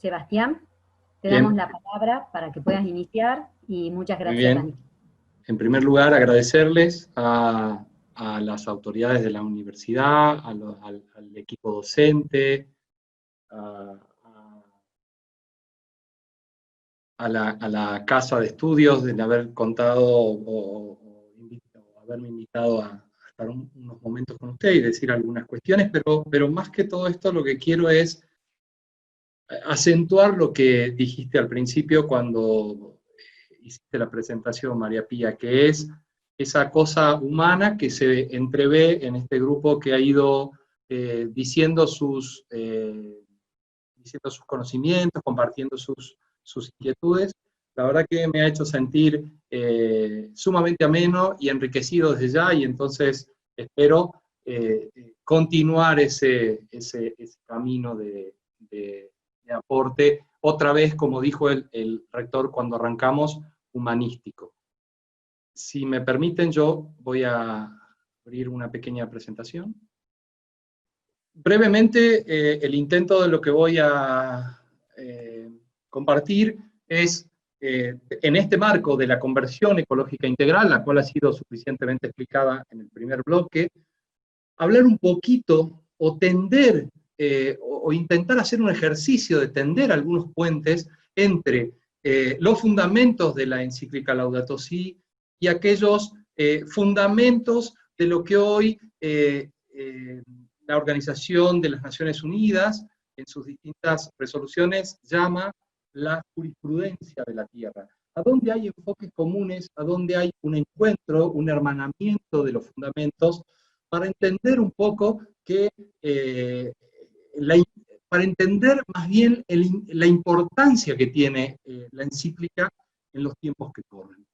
Sebastián, te damos Bien, la palabra para que puedas iniciar y muchas muy gracias, bien. Dani. En primer lugar, agradecerles a las autoridades de la universidad, al equipo docente, a, a la casa de estudios, de haber contado o haberme invitado a estar unos momentos con usted y decir algunas cuestiones, pero más que todo esto lo que quiero es acentuar lo que dijiste al principio cuando hiciste la presentación, María Pía, que es esa cosa humana que se entrevé en este grupo que ha ido diciendo diciendo sus conocimientos, compartiendo sus inquietudes. La verdad que me ha hecho sentir sumamente ameno y enriquecido desde ya, y entonces espero continuar ese camino de aporte, otra vez, como dijo el rector cuando arrancamos, humanístico. Si me permiten, yo voy a abrir una pequeña presentación. Brevemente, el intento de lo que voy a compartir es, en este marco de la conversión ecológica integral, la cual ha sido suficientemente explicada en el primer bloque, hablar un poquito o tender o intentar hacer un ejercicio de tender algunos puentes entre los fundamentos de la encíclica Laudato Si y aquellos fundamentos de lo que hoy la Organización de las Naciones Unidas, en sus distintas resoluciones, llama la jurisprudencia de la Tierra. A donde hay enfoques comunes, a donde hay un encuentro, un hermanamiento de los fundamentos, para entender un poco que, para entender más bien la importancia que tiene la encíclica en los tiempos que corren.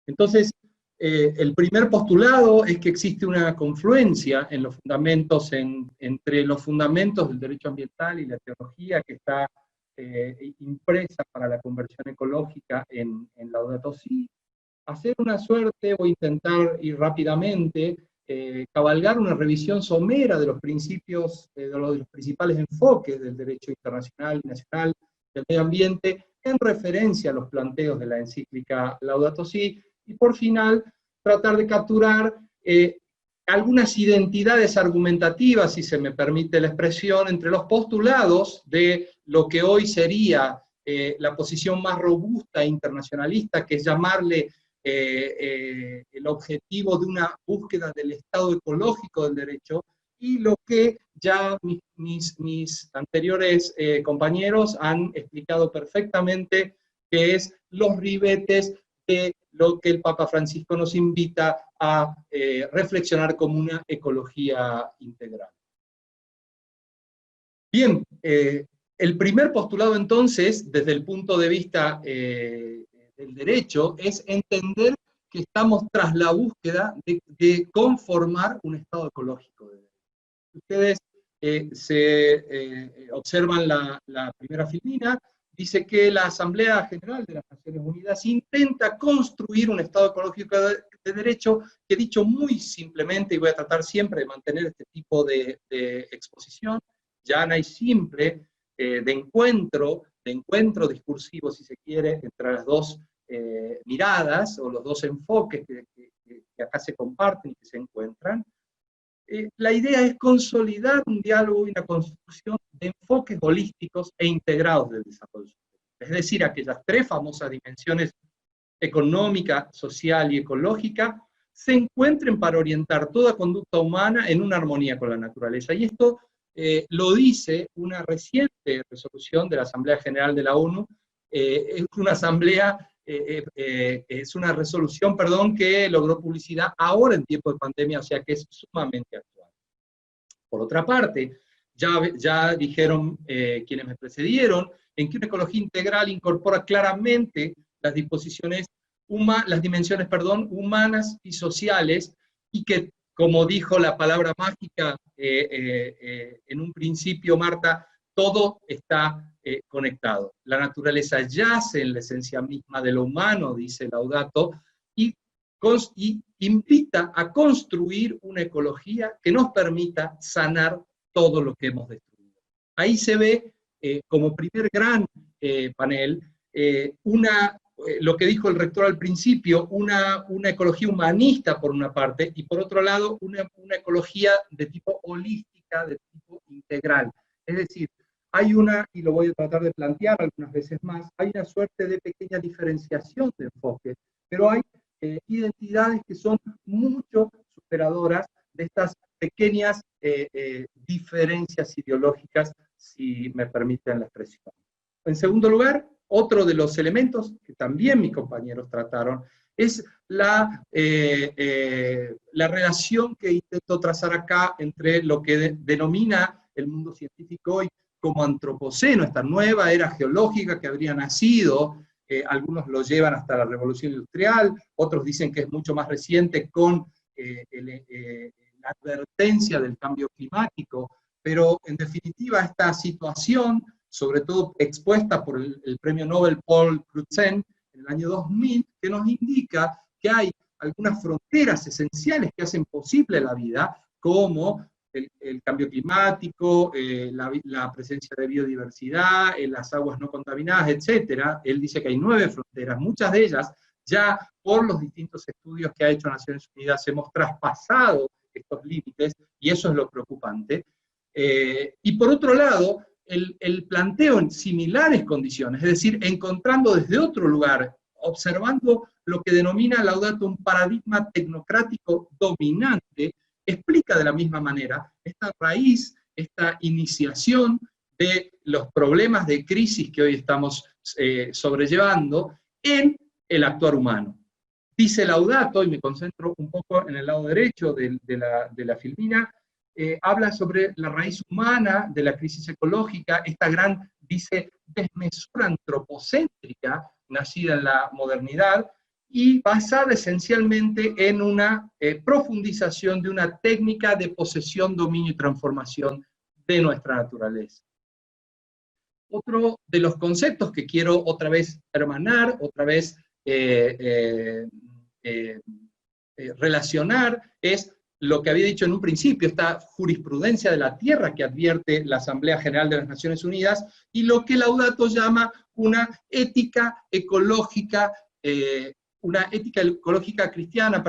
Entonces, el primer postulado es que existe una confluencia en los fundamentos, entre los fundamentos del derecho ambiental y la teología que está impresa para la conversión ecológica en Laudato Si. Hacer una suerte o intentar ir rápidamente, cabalgar una revisión somera de los principios, de los principales enfoques del derecho internacional y nacional del medio ambiente, en referencia a los planteos de la encíclica Laudato Si, y por final tratar de capturar algunas identidades argumentativas, si se me permite la expresión, entre los postulados de lo que hoy sería la posición más robusta e internacionalista, que es llamarle el objetivo de una búsqueda del estado ecológico del derecho, y lo que ya mis anteriores compañeros han explicado perfectamente, que es los ribetes de lo que el Papa Francisco nos invita a reflexionar como una ecología integral. Bien, el primer postulado entonces, desde el punto de vista del derecho, es entender que estamos tras la búsqueda de conformar un estado ecológico de derecho. Ustedes observan la primera filmina, dice que la Asamblea General de las Naciones Unidas intenta construir un estado ecológico de derecho, que dicho muy simplemente, y voy a tratar siempre de mantener este tipo de exposición llana y simple, de encuentro discursivo, si se quiere, entre las dos miradas, o los dos enfoques que acá se comparten y que se encuentran. La idea es consolidar un diálogo y una construcción de enfoques holísticos e integrados del desarrollo. Es decir, aquellas tres famosas dimensiones económica, social y ecológica se encuentren para orientar toda conducta humana en una armonía con la naturaleza. Y esto lo dice una reciente resolución de la Asamblea General de la ONU, es una resolución, perdón, que logró publicidad ahora en tiempo de pandemia, o sea que es sumamente actual. Por otra parte, ya dijeron quienes me precedieron, en que una ecología integral incorpora claramente las disposiciones, las dimensiones, humanas y sociales, y que, como dijo la palabra mágica en un principio, Marta, todo está conectado. La naturaleza yace en la esencia misma de lo humano, dice Laudato, y invita a construir una ecología que nos permita sanar todo lo que hemos destruido. Ahí se ve como primer gran panel, lo que dijo el rector al principio, una ecología humanista por una parte, y por otro lado una ecología de tipo holística, de tipo integral. Es decir, hay y lo voy a tratar de plantear algunas veces más, hay una suerte de pequeña diferenciación de enfoque, pero hay identidades que son mucho superadoras de estas pequeñas diferencias ideológicas, si me permiten la expresión. En segundo lugar, otro de los elementos que también mis compañeros trataron es la relación que intento trazar acá entre lo que denomina el mundo científico hoy como antropoceno, esta nueva era geológica que habría nacido, algunos lo llevan hasta la revolución industrial, otros dicen que es mucho más reciente con la advertencia del cambio climático, pero en definitiva esta situación, sobre todo expuesta por el premio Nobel Paul Crutzen en el año 2000, que nos indica que hay algunas fronteras esenciales que hacen posible la vida, como el cambio climático, la presencia de biodiversidad, las aguas no contaminadas, etc. Él dice que hay 9 fronteras, muchas de ellas ya por los distintos estudios que ha hecho Naciones Unidas hemos traspasado estos límites, y eso es lo preocupante. Y por otro lado, el planteo en similares condiciones, es decir, encontrando desde otro lugar, observando lo que denomina Laudato un paradigma tecnocrático dominante, explica de la misma manera esta raíz, esta iniciación de los problemas de crisis que hoy estamos sobrellevando en el actuar humano. Dice Laudato, y me concentro un poco en el lado derecho de la filmina, habla sobre la raíz humana de la crisis ecológica, esta gran, dice, desmesura antropocéntrica nacida en la modernidad, y basada esencialmente en una profundización de una técnica de posesión, dominio y transformación de nuestra naturaleza. Otro de los conceptos que quiero otra vez hermanar, otra vez relacionar, es lo que había dicho en un principio, esta jurisprudencia de la tierra que advierte la Asamblea General de las Naciones Unidas, y lo que Laudato llama una ética ecológica cristiana,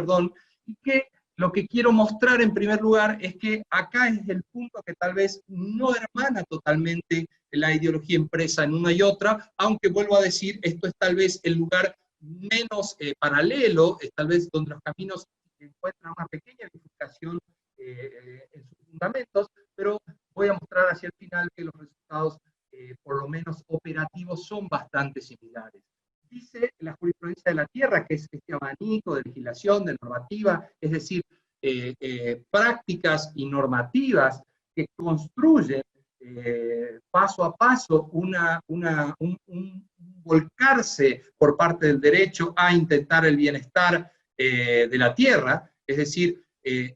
y que lo que quiero mostrar en primer lugar es que acá es el punto que tal vez no hermana totalmente la ideología impresa en una y otra, aunque vuelvo a decir, esto es tal vez el lugar menos paralelo, es tal vez donde los caminos encuentran una pequeña bifurcación en sus fundamentos, pero voy a mostrar hacia el final que los resultados, por lo menos operativos, son bastante similares. Dice la jurisprudencia de la tierra, que es este abanico de legislación, de normativa, es decir, prácticas y normativas que construyen paso a paso un volcarse por parte del derecho a intentar el bienestar de la tierra, es decir,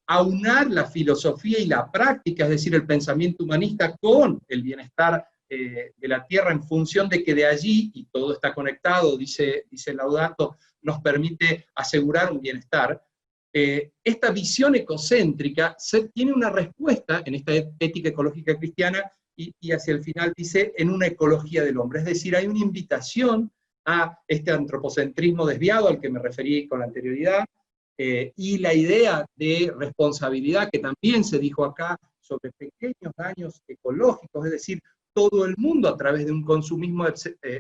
aunar la filosofía y la práctica, es decir, el pensamiento humanista con el bienestar de la tierra, en función de que de allí, y todo está conectado, dice Laudato, nos permite asegurar un bienestar. Esta visión ecocéntrica tiene una respuesta en esta ética ecológica cristiana, y hacia el final dice, en una ecología del hombre, es decir, hay una invitación a este antropocentrismo desviado al que me referí con anterioridad, y la idea de responsabilidad que también se dijo acá sobre pequeños daños ecológicos, es decir, todo el mundo a través de un consumismo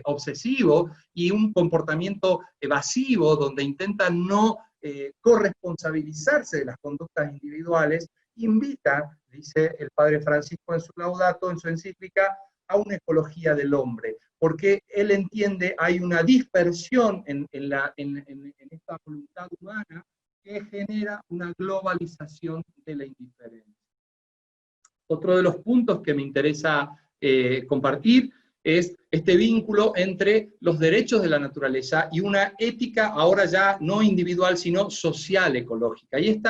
obsesivo y un comportamiento evasivo donde intenta no corresponsabilizarse de las conductas individuales, invita, dice el padre Francisco en su Laudato, en su encíclica, a una ecología del hombre, porque él entiende hay una dispersión en esta voluntad humana que genera una globalización de la indiferencia. Otro de los puntos que me interesa compartir es este vínculo entre los derechos de la naturaleza y una ética ahora ya no individual, sino social ecológica. Y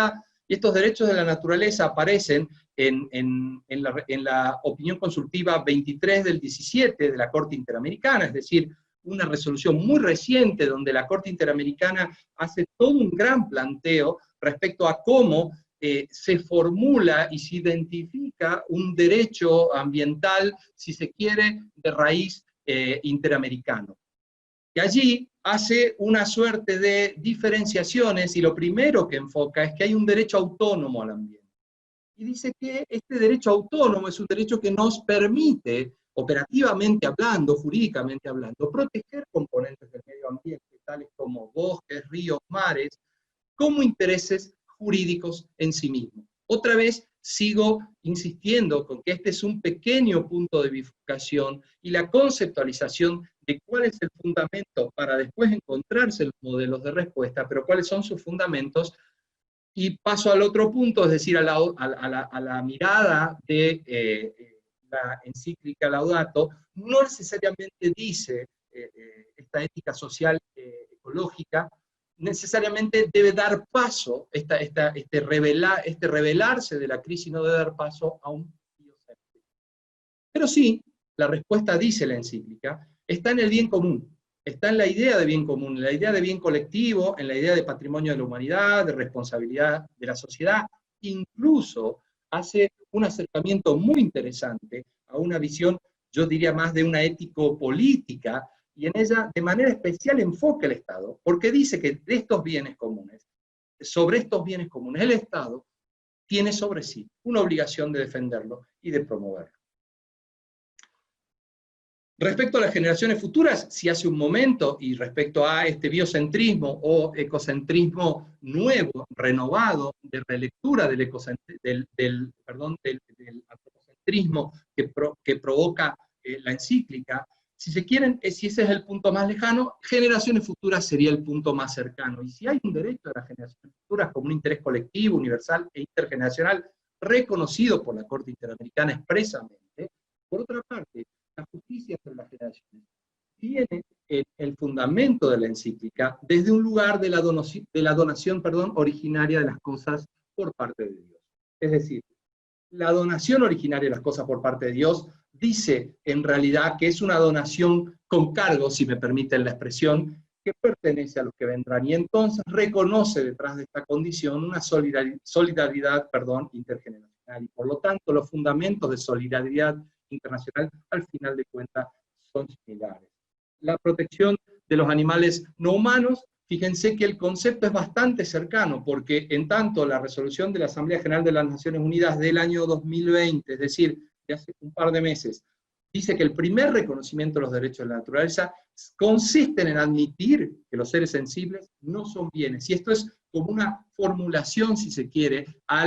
estos derechos de la naturaleza aparecen en la opinión consultiva 23 del 17 de la Corte Interamericana, es decir, una resolución muy reciente donde la Corte Interamericana hace todo un gran planteo respecto a cómo se formula y se identifica encíclica un derecho ambiental, si se quiere, de raíz interamericano. Y allí hace una suerte de diferenciaciones, y lo primero que enfoca es que hay un derecho autónomo al ambiente. Y dice que este derecho autónomo es un derecho que nos permite, operativamente hablando, jurídicamente hablando, proteger componentes del medio ambiente, tales como bosques, ríos, mares, como intereses jurídicos en sí mismos. Otra vez sigo insistiendo con que este es un pequeño punto de bifurcación y la conceptualización de cuál es el fundamento para después encontrarse los modelos de respuesta, pero cuáles son sus fundamentos. Y paso al otro punto, es decir, a la mirada de la encíclica Laudato. No necesariamente dice esta ética social ecológica, necesariamente debe dar paso, este revelarse de la crisis no debe dar paso a un biocentrismo. Pero sí, la respuesta, dice la encíclica, está en el bien común. Está en la idea de bien común, en la idea de bien colectivo, en la idea de patrimonio de la humanidad, de responsabilidad de la sociedad. Incluso hace un acercamiento muy interesante a una visión, yo diría más de una ético-política, y en ella de manera especial enfoca el Estado, porque dice que de estos bienes comunes, sobre estos bienes comunes, el Estado tiene sobre sí una obligación de defenderlo y de promoverlo. Respecto a las generaciones futuras, si hace un momento, y respecto a este biocentrismo o ecocentrismo nuevo, renovado, de relectura del antropocentrismo que provoca la encíclica, si se quieren, si ese es el punto más lejano, generaciones futuras sería el punto más cercano. Y si hay un derecho a las generaciones futuras como un interés colectivo, universal e intergeneracional, reconocido por la Corte Interamericana expresamente, por otra parte, la justicia entre las generaciones tiene el fundamento de la encíclica desde un lugar de la donación originaria de las cosas por parte de Dios. Es decir, la donación originaria de las cosas por parte de Dios dice en realidad que es una donación con cargo, si me permiten la expresión, que pertenece a los que vendrán, y entonces reconoce detrás de esta condición una solidaridad intergeneracional, y por lo tanto los fundamentos de solidaridad internacional, al final de cuentas, son similares. La protección de los animales no humanos, fíjense que el concepto es bastante cercano, porque en tanto la resolución de la Asamblea General de las Naciones Unidas del año 2020, es decir, de hace un par de meses, dice que el primer reconocimiento de los derechos de la naturaleza consiste en admitir que los seres sensibles no son bienes, y esto es como una formulación, si se quiere, a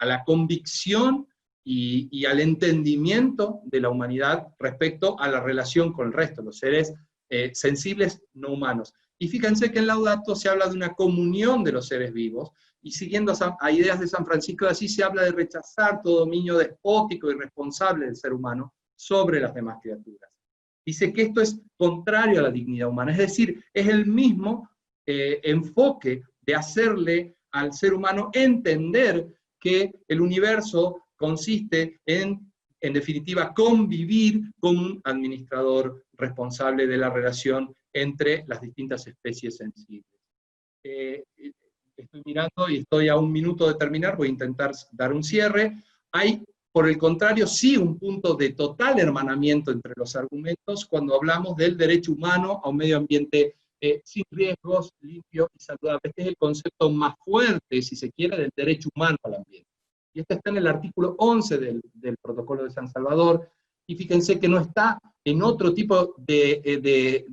la convicción y al entendimiento de la humanidad respecto a la relación con el resto, los seres sensibles no humanos. Y fíjense que en Laudato se habla de una comunión de los seres vivos, y siguiendo a ideas de San Francisco de Asís se habla de rechazar todo dominio despótico y irresponsable del ser humano sobre las demás criaturas. Dice que esto es contrario a la dignidad humana, es decir, es el mismo enfoque de hacerle al ser humano entender que el universo consiste en definitiva, convivir con un administrador responsable de la relación entre las distintas especies sensibles. Estoy mirando y estoy a un minuto de terminar, voy a intentar dar un cierre. Hay, por el contrario, sí un punto de total hermanamiento entre los argumentos cuando hablamos del derecho humano a un medio ambiente sin riesgos, limpio y saludable. Este es el concepto más fuerte, si se quiere, del derecho humano al ambiente. Y este está en el artículo 11 del Protocolo de San Salvador, y fíjense que no está en otro tipo de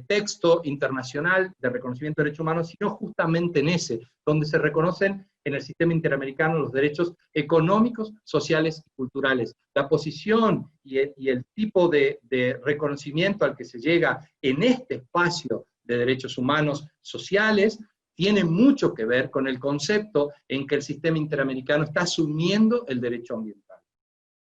texto internacional de reconocimiento de derechos humanos, sino justamente en ese, donde se reconocen en el sistema interamericano los derechos económicos, sociales y culturales. La posición y el tipo de reconocimiento al que se llega en este espacio de derechos humanos sociales tiene mucho que ver con el concepto en que el sistema interamericano está asumiendo el derecho ambiental.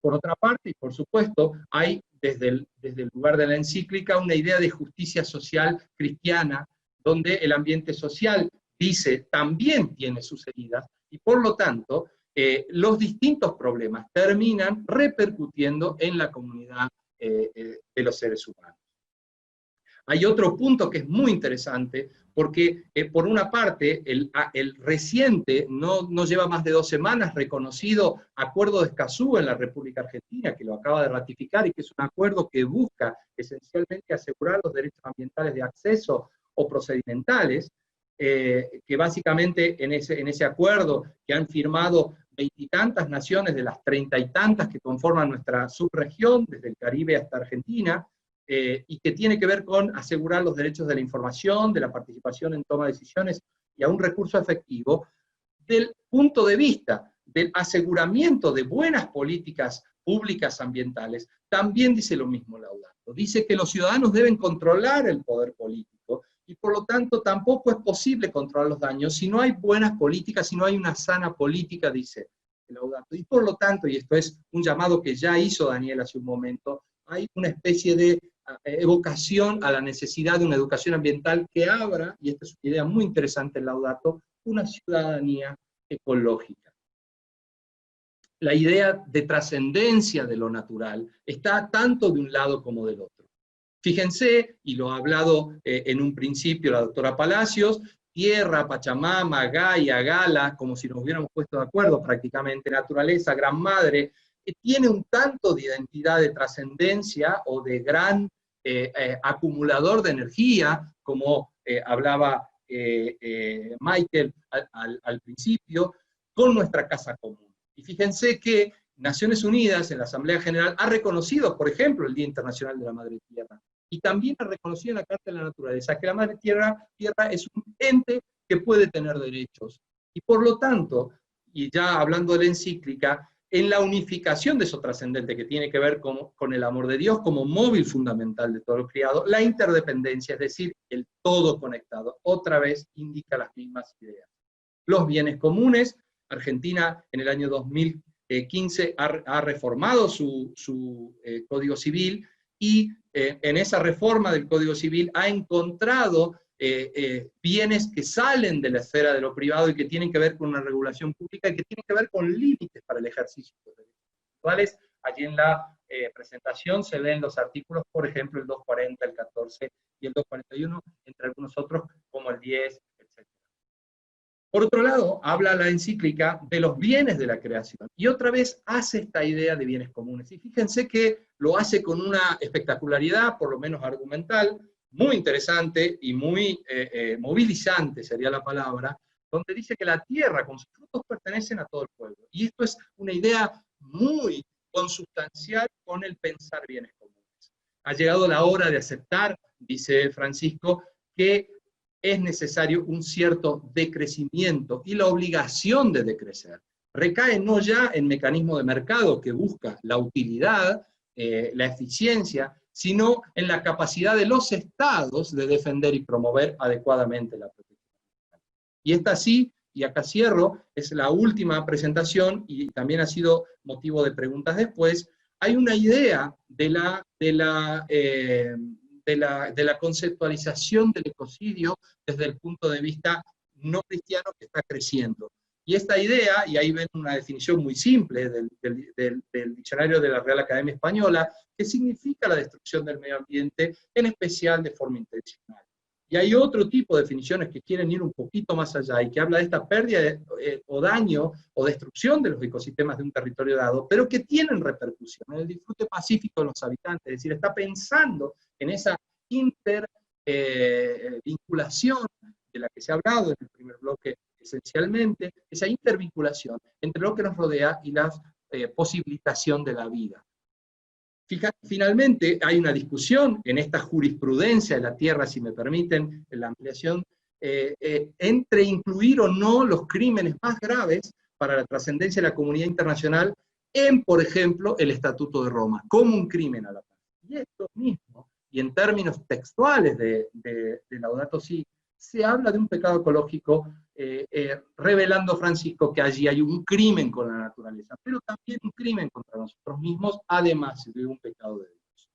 Por otra parte, y por supuesto, hay desde el lugar de la encíclica una idea de justicia social cristiana, donde el ambiente social, dice, también tiene sus heridas, y por lo tanto, los distintos problemas terminan repercutiendo en la comunidad de los seres humanos. Hay otro punto que es muy interesante, porque por una parte, el reciente, no lleva más de 2 semanas, reconocido Acuerdo de Escazú en la República Argentina, que lo acaba de ratificar y que es un acuerdo que busca esencialmente asegurar los derechos ambientales de acceso o procedimentales, que básicamente en ese acuerdo que han firmado 20 y tantas naciones de las 30 y tantas que conforman nuestra subregión, desde el Caribe hasta Argentina, y que tiene que ver con asegurar los derechos de la información, de la participación en toma de decisiones y a un recurso efectivo, del punto de vista del aseguramiento de buenas políticas públicas ambientales, también dice lo mismo Laudato. Dice que los ciudadanos deben controlar el poder político, y por lo tanto tampoco es posible controlar los daños si no hay buenas políticas, si no hay una sana política, dice Laudato. Y por lo tanto, y esto es un llamado que ya hizo Daniel hace un momento, hay una especie de evocación a la necesidad de una educación ambiental que abra, y esta es una idea muy interesante en Laudato, una ciudadanía ecológica. La idea de trascendencia de lo natural está tanto de un lado como del otro. Fíjense, y lo ha hablado en un principio la doctora Palacios, tierra, Pachamama, Gaia, Gala, como si nos hubiéramos puesto de acuerdo prácticamente, naturaleza, gran madre, que tiene un tanto de identidad de trascendencia o de gran acumulador de energía, como hablaba Michael al principio, con nuestra casa común. Y fíjense que Naciones Unidas, en la Asamblea General, ha reconocido, por ejemplo, el Día Internacional de la Madre Tierra, y también ha reconocido en la Carta de la Naturaleza que la Madre Tierra es un ente que puede tener derechos. Y por lo tanto, y ya hablando de la encíclica, en la unificación de eso trascendente que tiene que ver con el amor de Dios como móvil fundamental de todo lo creado, la interdependencia, es decir, el todo conectado, otra vez indica las mismas ideas. Los bienes comunes, Argentina en el año 2015 ha reformado su Código Civil, y en esa reforma del Código Civil ha encontrado bienes que salen de la esfera de lo privado y que tienen que ver con una regulación pública y que tienen que ver con límites para el ejercicio de los derechos individuales. Allí en la presentación se ven los artículos, por ejemplo, el 240, el 14 y el 241, entre algunos otros como el 10, etc. Por otro lado, habla la encíclica de los bienes de la creación, y otra vez hace esta idea de bienes comunes. Y fíjense que lo hace con una espectacularidad, por lo menos argumental, muy interesante y muy movilizante, sería la palabra, donde dice que la tierra con sus frutos pertenecen a todo el pueblo. Y esto es una idea muy consustancial con el pensar bienes comunes. Ha llegado la hora de aceptar, dice Francisco, que es necesario un cierto decrecimiento, y la obligación de decrecer recae no ya en mecanismo de mercado que busca la utilidad, la eficiencia, sino en la capacidad de los estados de defender y promover adecuadamente la protección. Y esta sí, y acá cierro, es la última presentación y también ha sido motivo de preguntas después. Hay una idea de la conceptualización del ecocidio desde el punto de vista no cristiano que está creciendo. Y esta idea, y ahí ven una definición muy simple del diccionario de la Real Academia Española, que significa la destrucción del medio ambiente, en especial de forma intencional. Y hay otro tipo de definiciones que quieren ir un poquito más allá y que habla de esta pérdida o daño o destrucción de los ecosistemas de un territorio dado, pero que tienen repercusión en el disfrute pacífico de los habitantes, es decir, está pensando en esa intervinculación de la que se ha hablado en el primer bloque esencialmente, esa intervinculación entre lo que nos rodea y la posibilitación de la vida. Finalmente, hay una discusión en esta jurisprudencia de la tierra, si me permiten la ampliación, entre incluir o no los crímenes más graves para la trascendencia de la comunidad internacional en, por ejemplo, el Estatuto de Roma, como un crimen a la paz. Y esto mismo, y en términos textuales de Laudato Si, se habla de un pecado ecológico, revelando Francisco que allí hay un crimen con la naturaleza, pero también un crimen contra nosotros mismos, además de un pecado de Dios.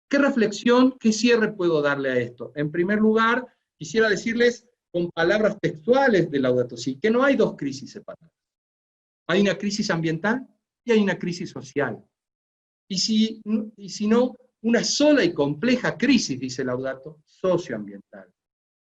¿Qué reflexión, qué cierre puedo darle a esto? En primer lugar, quisiera decirles con palabras textuales de Laudato Si, que no hay dos crisis separadas. Hay una crisis ambiental y hay una crisis social. Y si no, una sola y compleja crisis, dice Laudato, socioambiental.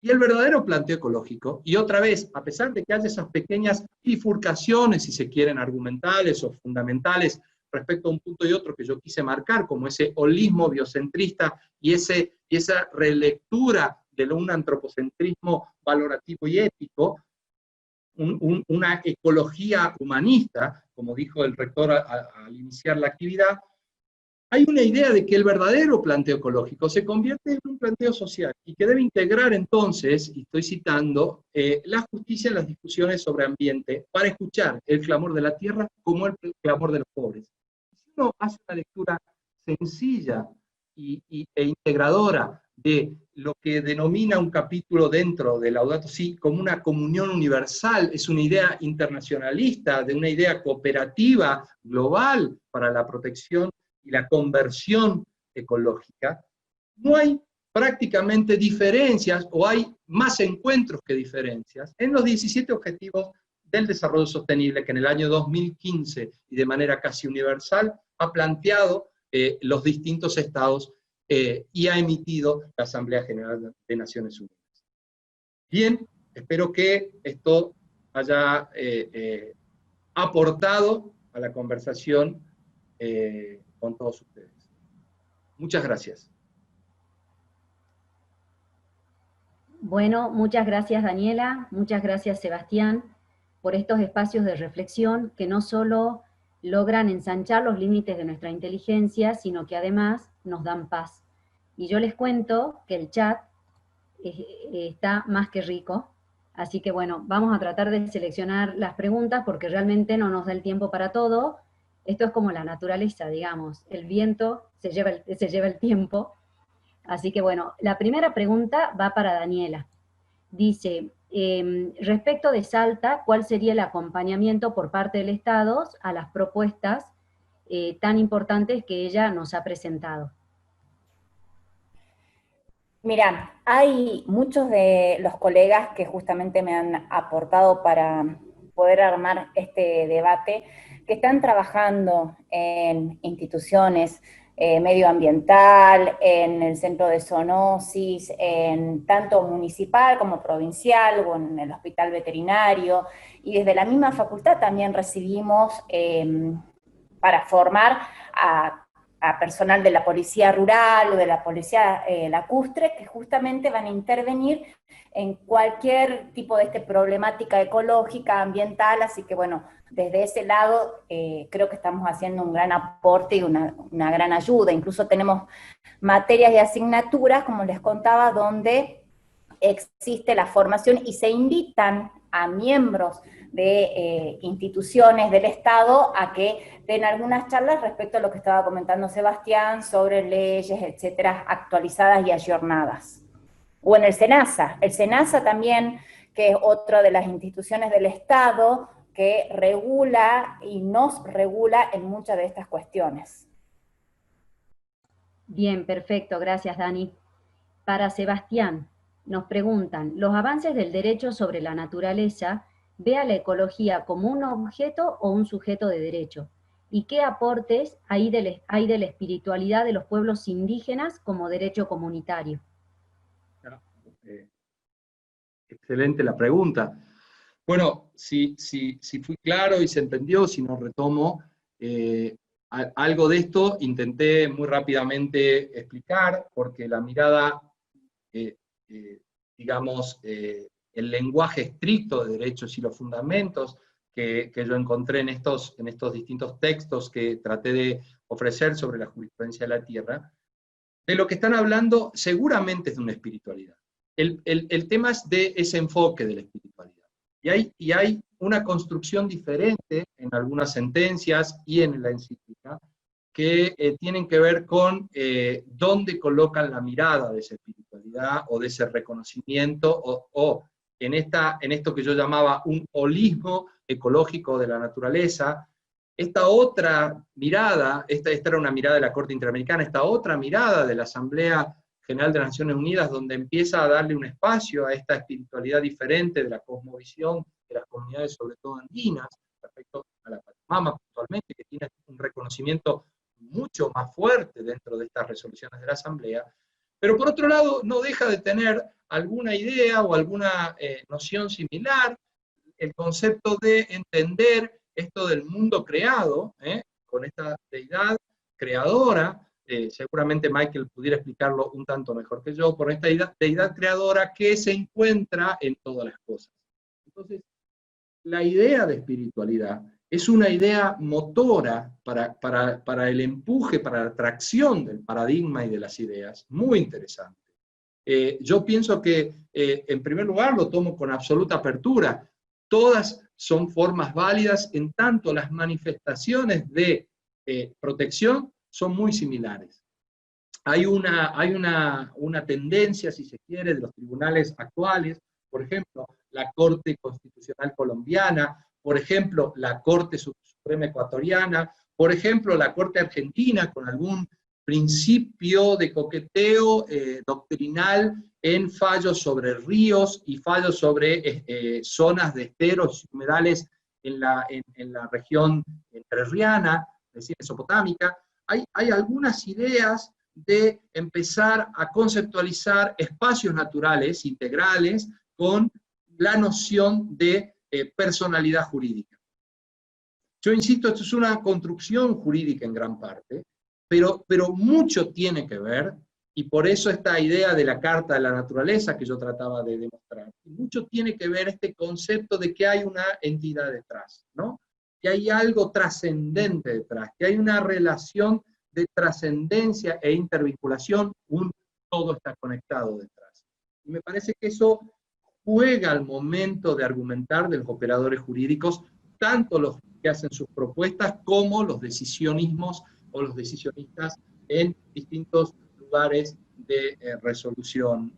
Y el verdadero planteo ecológico, y otra vez, a pesar de que haya esas pequeñas bifurcaciones, si se quieren, argumentales o fundamentales, respecto a un punto y otro que yo quise marcar, como ese holismo biocentrista y esa relectura de un antropocentrismo valorativo y ético, una ecología humanista, como dijo el rector al iniciar la actividad, hay una idea de que el verdadero planteo ecológico se convierte en un planteo social y que debe integrar entonces, y estoy citando, la justicia en las discusiones sobre ambiente para escuchar el clamor de la tierra como el clamor de los pobres. Si uno hace una lectura sencilla e integradora de lo que denomina un capítulo dentro de Laudato Si como una comunión universal, es una idea internacionalista, de una idea cooperativa global para la protección y la conversión ecológica, no hay prácticamente diferencias, o hay más encuentros que diferencias, en los 17 objetivos del desarrollo sostenible que en el año 2015, y de manera casi universal, ha planteado los distintos estados y ha emitido la Asamblea General de Naciones Unidas. Bien, espero que esto haya aportado a la conversación con todos ustedes. Muchas gracias. Bueno, muchas gracias Daniela, muchas gracias Sebastián por estos espacios de reflexión que no solo logran ensanchar los límites de nuestra inteligencia, sino que además nos dan paz. Y yo les cuento que el chat está más que rico, así que bueno, vamos a tratar de seleccionar las preguntas porque realmente no nos da el tiempo para todo. Esto es como la naturaleza, digamos, el viento se lleva el tiempo. Así que bueno, la primera pregunta va para Daniela. Dice, respecto de Salta, ¿cuál sería el acompañamiento por parte del Estado a las propuestas tan importantes que ella nos ha presentado? Mira, hay muchos de los colegas que justamente me han aportado para poder armar este debate, que están trabajando en instituciones medioambiental, en el centro de zoonosis, en tanto municipal como provincial, o en el hospital veterinario, y desde la misma facultad también recibimos para formar a personal de la policía rural o de la policía lacustre, que justamente van a intervenir en cualquier tipo de problemática ecológica, ambiental, así que bueno, desde ese lado creo que estamos haciendo un gran aporte y una gran ayuda. Incluso tenemos materias y asignaturas, como les contaba, donde existe la formación y se invitan a miembros de instituciones del Estado a que den algunas charlas respecto a lo que estaba comentando Sebastián sobre leyes, etcétera, actualizadas y ayornadas. O en el SENASA también, que es otra de las instituciones del Estado que regula y nos regula en muchas de estas cuestiones. Bien, perfecto, gracias Dani. Para Sebastián, nos preguntan, ¿los avances del derecho sobre la naturaleza ve a la ecología como un objeto o un sujeto de derecho? ¿Y qué aportes hay de la espiritualidad de los pueblos indígenas como derecho comunitario? Excelente la pregunta. Bueno, si fui claro y se entendió, si no retomo, algo de esto intenté muy rápidamente explicar, porque la mirada, digamos, el lenguaje estricto de derechos y los fundamentos que yo encontré en estos distintos textos que traté de ofrecer sobre la jurisprudencia de la tierra, de lo que están hablando seguramente es de una espiritualidad. El tema es de ese enfoque de la espiritualidad. Y hay una construcción diferente en algunas sentencias y en la encíclica que tienen que ver con dónde colocan la mirada de esa espiritualidad o de ese reconocimiento o en esto que yo llamaba un holismo ecológico de la naturaleza. Esta otra mirada, esta era una mirada de la Corte Interamericana, esta otra mirada de la Asamblea General de las Naciones Unidas, donde empieza a darle un espacio a esta espiritualidad diferente de la cosmovisión de las comunidades, sobre todo andinas, respecto a la Pachamama puntualmente, que tiene un reconocimiento mucho mucho más fuerte dentro de estas resoluciones de la Asamblea, pero por otro lado no deja de tener alguna idea o alguna noción similar, el concepto de entender esto del mundo creado, con esta deidad creadora, seguramente Michael pudiera explicarlo un tanto mejor que yo, por esta deidad creadora que se encuentra en todas las cosas. Entonces, la idea de espiritualidad es una idea motora para el empuje, para la atracción del paradigma y de las ideas, muy interesante. Yo pienso que, en primer lugar, lo tomo con absoluta apertura. Todas son formas válidas, en tanto las manifestaciones de protección son muy similares. Hay una tendencia, si se quiere, de los tribunales actuales, por ejemplo, la Corte Constitucional Colombiana, por ejemplo, la Corte Suprema Ecuatoriana, por ejemplo, la Corte Argentina, con algún principio de coqueteo doctrinal en fallos sobre ríos y fallos sobre zonas de esteros y humedales en la región entrerriana, es decir, mesopotámica. Hay algunas ideas de empezar a conceptualizar espacios naturales integrales con la noción de personalidad jurídica. Yo insisto, esto es una construcción jurídica en gran parte, pero mucho tiene que ver, y por eso esta idea de la Carta de la Naturaleza que yo trataba de demostrar, mucho tiene que ver este concepto de que hay una entidad detrás, ¿no? Que hay algo trascendente detrás, que hay una relación de trascendencia e intervinculación, un todo está conectado detrás. Y me parece que eso juega al momento de argumentar de los operadores jurídicos, tanto los que hacen sus propuestas como los decisionismos o los decisionistas en distintos lugares de resolución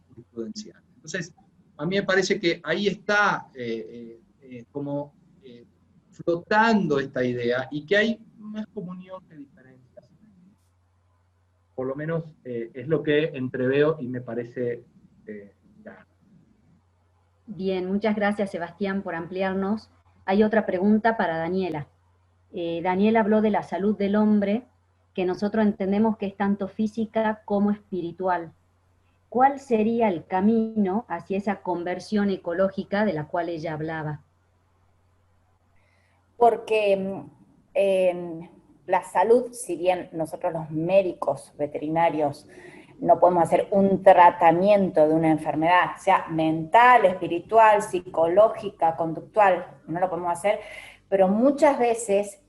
jurisprudencial. Entonces, a mí me parece que ahí está como flotando esta idea y que hay más comunión que diferencias. Por lo menos es lo que entreveo y me parece claro. Bien, muchas gracias Sebastián por ampliarnos. Hay otra pregunta para Daniela. Daniela habló de la salud del hombre, que nosotros entendemos que es tanto física como espiritual. ¿Cuál sería el camino hacia esa conversión ecológica de la cual ella hablaba? Porque la salud, si bien nosotros los médicos veterinarios no podemos hacer un tratamiento de una enfermedad, sea mental, espiritual, psicológica, conductual, no lo podemos hacer, pero muchas veces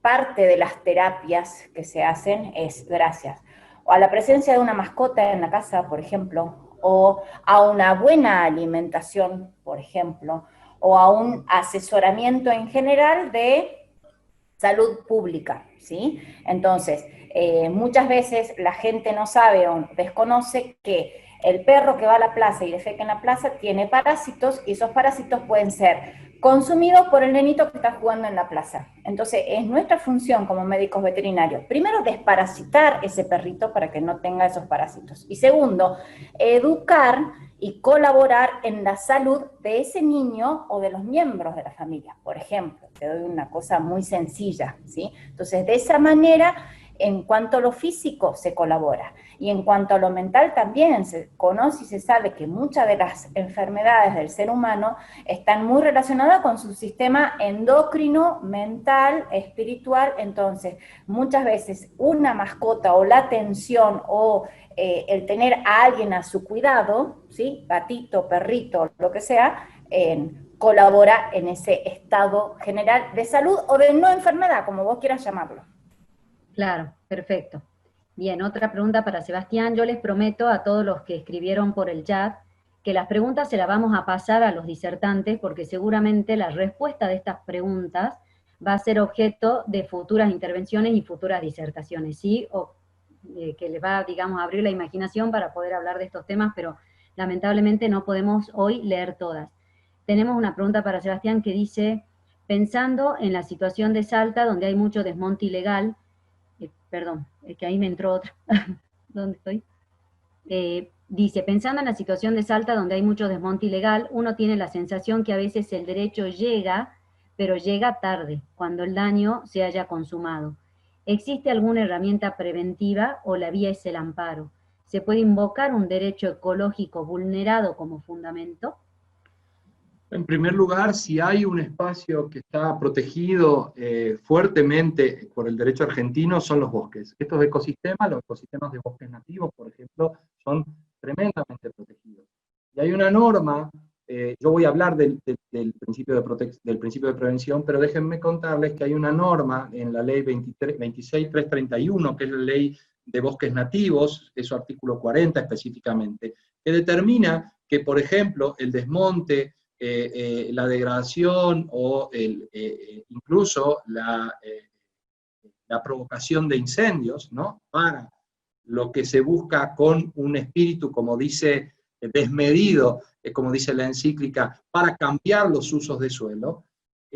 parte de las terapias que se hacen es gracias o a la presencia de una mascota en la casa, por ejemplo, o a una buena alimentación, por ejemplo, o a un asesoramiento en general de salud pública, ¿sí? Entonces, muchas veces la gente no sabe o desconoce que el perro que va a la plaza y defeca en la plaza tiene parásitos y esos parásitos pueden ser consumidos por el nenito que está jugando en la plaza. Entonces, es nuestra función como médicos veterinarios, primero, desparasitar ese perrito para que no tenga esos parásitos. Y segundo, educar y colaborar en la salud de ese niño o de los miembros de la familia. Por ejemplo, te doy una cosa muy sencilla, ¿sí? Entonces, de esa manera, en cuanto a lo físico, se colabora. Y en cuanto a lo mental también, se conoce y se sabe que muchas de las enfermedades del ser humano están muy relacionadas con su sistema endocrino, mental, espiritual. Entonces, muchas veces una mascota o la atención o el tener a alguien a su cuidado, ¿sí? Gatito, perrito, lo que sea, colabora en ese estado general de salud o de no enfermedad, como vos quieras llamarlo. Claro, perfecto. Bien, otra pregunta para Sebastián. Yo les prometo a todos los que escribieron por el chat que las preguntas se las vamos a pasar a los disertantes, porque seguramente la respuesta de estas preguntas va a ser objeto de futuras intervenciones y futuras disertaciones, ¿sí? O que les va, digamos, a abrir la imaginación para poder hablar de estos temas, pero lamentablemente no podemos hoy leer todas. Tenemos una pregunta para Sebastián que dice, pensando en la situación de Salta, donde hay mucho desmonte ilegal, perdón, es que ahí me entró otra, ¿dónde estoy? Dice, pensando en la situación de Salta, donde hay mucho desmonte ilegal, uno tiene la sensación que a veces el derecho llega, pero llega tarde, cuando el daño se haya consumado. ¿Existe alguna herramienta preventiva o la vía es el amparo? ¿Se puede invocar un derecho ecológico vulnerado como fundamento? En primer lugar, si hay un espacio que está protegido fuertemente por el derecho argentino, son los bosques. Estos ecosistemas, los ecosistemas de bosques nativos, por ejemplo, son tremendamente protegidos. Y hay una norma, yo voy a hablar del principio de prevención, pero déjenme contarles que hay una norma en la ley 26331, que es la ley de bosques nativos, es su artículo 40 específicamente, que determina que, por ejemplo, el desmonte, la degradación o incluso la provocación de incendios, ¿no? Para lo que se busca con un espíritu, como dice, desmedido, como dice la encíclica, para cambiar los usos de suelo,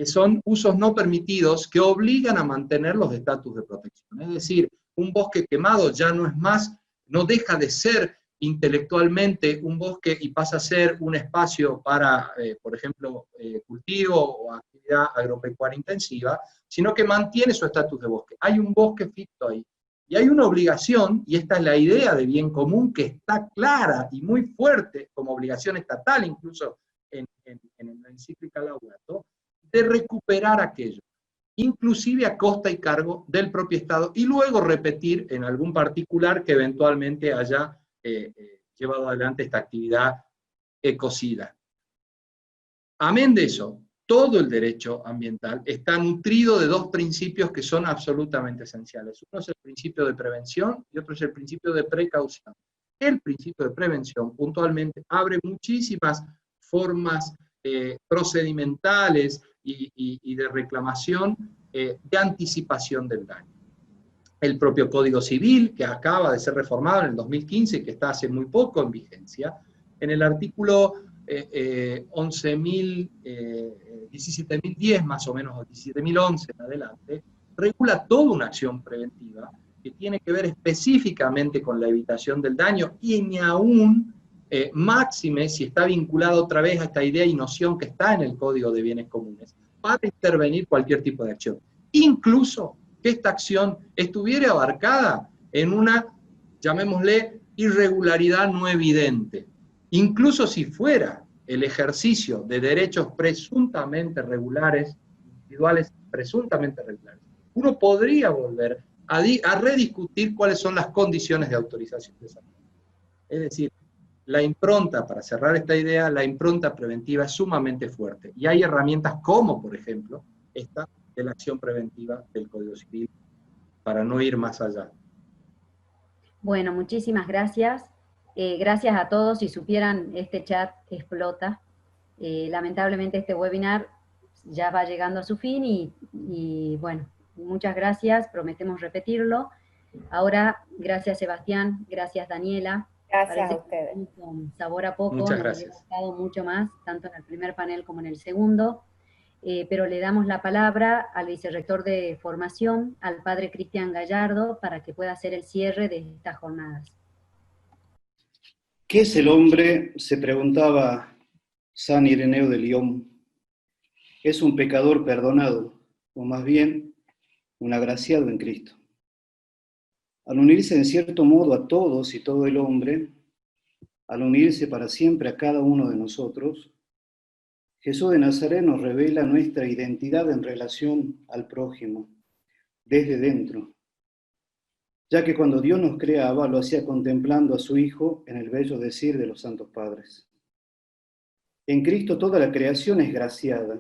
son usos no permitidos que obligan a mantener los estatus de protección. Es decir, un bosque quemado ya no es más, no deja de ser intelectualmente un bosque y pasa a ser un espacio para, por ejemplo, cultivo o actividad agropecuaria intensiva, sino que mantiene su estatus de bosque. Hay un bosque ficto ahí. Y hay una obligación, y esta es la idea de bien común que está clara y muy fuerte como obligación estatal, incluso en la encíclica Laudato, de recuperar aquello, inclusive a costa y cargo del propio Estado, y luego repetir en algún particular que eventualmente haya llevado adelante esta actividad ecocida. Amén de eso, todo el derecho ambiental está nutrido de dos principios que son absolutamente esenciales. Uno es el principio de prevención y otro es el principio de precaución. El principio de prevención puntualmente abre muchísimas formas procedimentales y de reclamación de anticipación del daño. El propio Código Civil, que acaba de ser reformado en el 2015 y que está hace muy poco en vigencia, en el artículo 17.010 más o menos, o 17.011 en adelante, regula toda una acción preventiva que tiene que ver específicamente con la evitación del daño y ni aún máxime si está vinculado otra vez a esta idea y noción que está en el Código de Bienes Comunes, para intervenir cualquier tipo de acción. Incluso que esta acción estuviera abarcada en una, llamémosle, irregularidad no evidente. Incluso si fuera el ejercicio de derechos presuntamente regulares, individuales presuntamente regulares, uno podría volver a rediscutir cuáles son las condiciones de autorización de esa acción. Es decir, la impronta, para cerrar esta idea, la impronta preventiva es sumamente fuerte. Y hay herramientas como, por ejemplo, esta de la acción preventiva del Código Civil, para no ir más allá. Bueno, muchísimas gracias. Gracias a todos. Si supieran, este chat explota. Lamentablemente este webinar ya va llegando a su fin y bueno, muchas gracias. Prometemos repetirlo. Ahora, gracias Sebastián, gracias Daniela. Gracias a ustedes. Con sabor a poco, Muchas nos gracias. hubiera gustado mucho más, tanto en el primer panel como en el segundo. Pero le damos la palabra al vicerrector de formación, al padre Cristian Gallardo, para que pueda hacer el cierre de estas jornadas. ¿Qué es el hombre?, se preguntaba San Ireneo de Lyon. Es un pecador perdonado, o más bien, un agraciado en Cristo. Al unirse en cierto modo a todos y todo el hombre, al unirse para siempre a cada uno de nosotros, Jesús de Nazaret nos revela nuestra identidad en relación al prójimo, desde dentro, ya que cuando Dios nos creaba lo hacía contemplando a su Hijo en el bello decir de los santos padres. En Cristo toda la creación es graciada,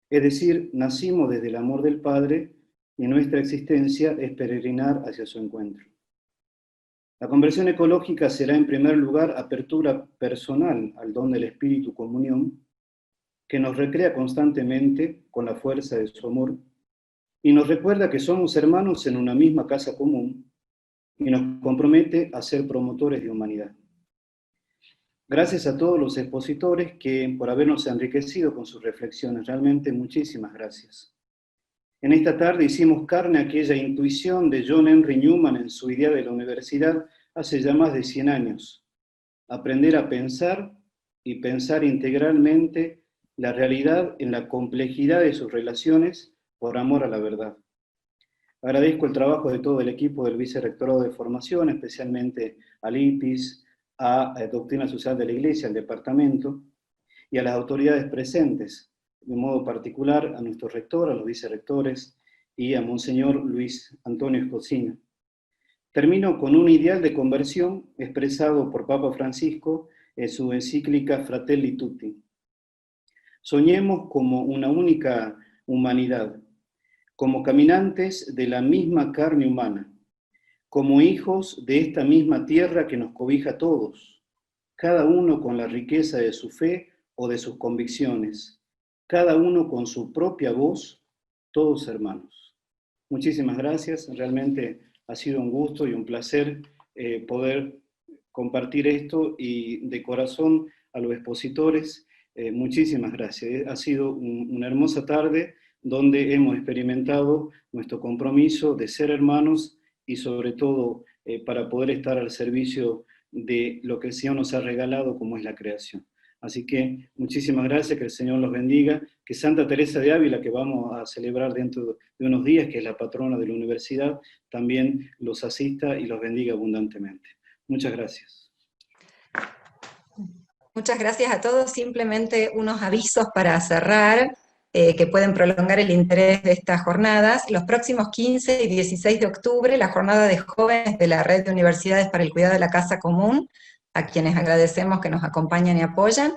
es decir, nacimos desde el amor del Padre y nuestra existencia es peregrinar hacia su encuentro. La conversión ecológica será en primer lugar apertura personal al don del Espíritu Comunión, que nos recrea constantemente con la fuerza de su amor y nos recuerda que somos hermanos en una misma casa común y nos compromete a ser promotores de humanidad. Gracias a todos los expositores que por habernos enriquecido con sus reflexiones, realmente muchísimas gracias. En esta tarde hicimos carne aquella intuición de John Henry Newman en su idea de la universidad hace ya más de 100 años. Aprender a pensar y pensar integralmente la realidad en la complejidad de sus relaciones por amor a la verdad. Agradezco el trabajo de todo el equipo del Vicerrectorado de Formación, especialmente al IPIS, a Doctrina Social de la Iglesia, al departamento, y a las autoridades presentes, de modo particular a nuestro rector, a los vicerrectores y a Monseñor Luis Antonio Escocina. Termino con un ideal de conversión expresado por Papa Francisco en su encíclica Fratelli Tutti. Soñemos como una única humanidad, como caminantes de la misma carne humana, como hijos de esta misma tierra que nos cobija a todos, cada uno con la riqueza de su fe o de sus convicciones, cada uno con su propia voz, todos hermanos. Muchísimas gracias, realmente ha sido un gusto y un placer poder compartir esto, y de corazón a los expositores, muchísimas gracias. Ha sido una hermosa tarde donde hemos experimentado nuestro compromiso de ser hermanos y sobre todo para poder estar al servicio de lo que el Señor nos ha regalado, como es la creación. Así que muchísimas gracias, que el Señor los bendiga, que Santa Teresa de Ávila, que vamos a celebrar dentro de unos días, que es la patrona de la universidad, también los asista y los bendiga abundantemente. Muchas gracias. Muchas gracias a todos. Simplemente unos avisos para cerrar, que pueden prolongar el interés de estas jornadas. Los próximos 15 y 16 de octubre, la jornada de jóvenes de la Red de Universidades para el Cuidado de la Casa Común, a quienes agradecemos que nos acompañan y apoyan.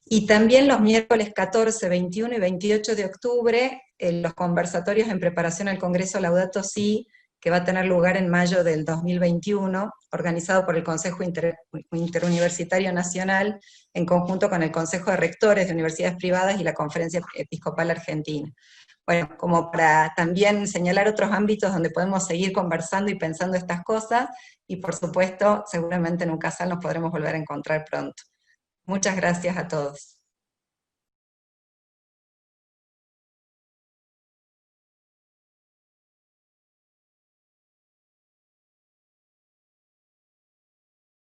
Y también los miércoles 14, 21 y 28 de octubre, los conversatorios en preparación al Congreso Laudato Si', que va a tener lugar en mayo del 2021, organizado por el Consejo Interuniversitario Nacional, en conjunto con el Consejo de Rectores de Universidades Privadas y la Conferencia Episcopal Argentina. Bueno, como para también señalar otros ámbitos donde podemos seguir conversando y pensando estas cosas, y por supuesto, seguramente en un casal nos podremos volver a encontrar pronto. Muchas gracias a todos.